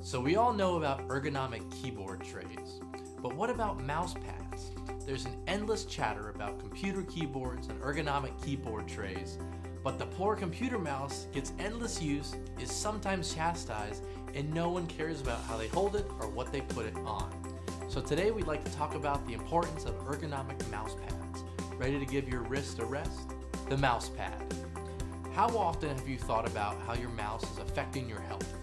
So we all know about ergonomic keyboard trays, but what about mouse pads? There's an endless chatter about computer keyboards and ergonomic keyboard trays, but the poor computer mouse gets endless use, is sometimes chastised, and no one cares about how they hold it or what they put it on. So today we'd like to talk about the importance of ergonomic mouse pads. Ready to give your wrist a rest? The mouse pad. How often have you thought about how your mouse is affecting your health?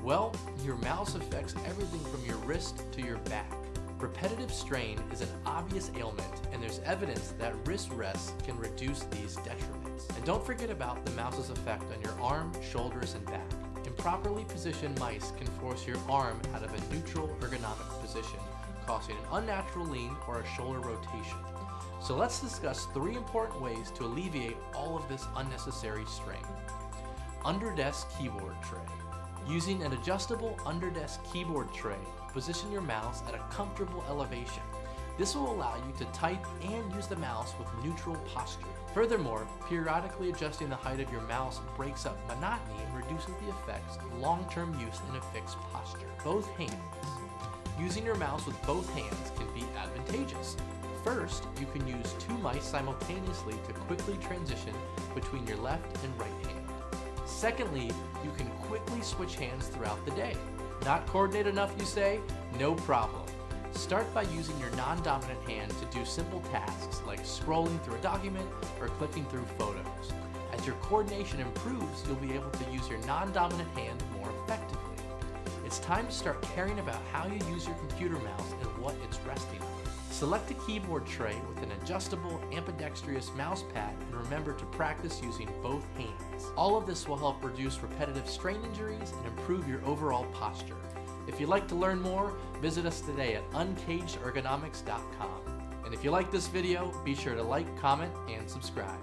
Well, your mouse affects everything from your wrist to your back. Repetitive strain is an obvious ailment, and there's evidence that wrist rests can reduce these detriments. And don't forget about the mouse's effect on your arm, shoulders, and back. Improperly positioned mice can force your arm out of a neutral ergonomic position, causing an unnatural lean or a shoulder rotation. So let's discuss 3 important ways to alleviate all of this unnecessary strain. Under-desk keyboard tray. Using an adjustable under-desk keyboard tray, position your mouse at a comfortable elevation. This will allow you to type and use the mouse with neutral posture. Furthermore, periodically adjusting the height of your mouse breaks up monotony and reduces the effects of long-term use in a fixed posture. Both hands. Using your mouse with both hands can be advantageous. First, you can use 2 mice simultaneously to quickly transition between your left and right hand. Secondly, you can quickly switch hands throughout the day. Not coordinated enough, you say? No problem. Start by using your non-dominant hand to do simple tasks like scrolling through a document or clicking through photos. As your coordination improves, you'll be able to use your non-dominant hand more effectively. It's time to start caring about how you use your computer mouse and what it's resting on. Select a keyboard tray with an adjustable ambidextrous mouse pad and remember to practice using both hands. All of this will help reduce repetitive strain injuries and improve your overall posture. If you'd like to learn more, visit us today at uncagedergonomics.com. And if you like this video, be sure to like, comment, and subscribe.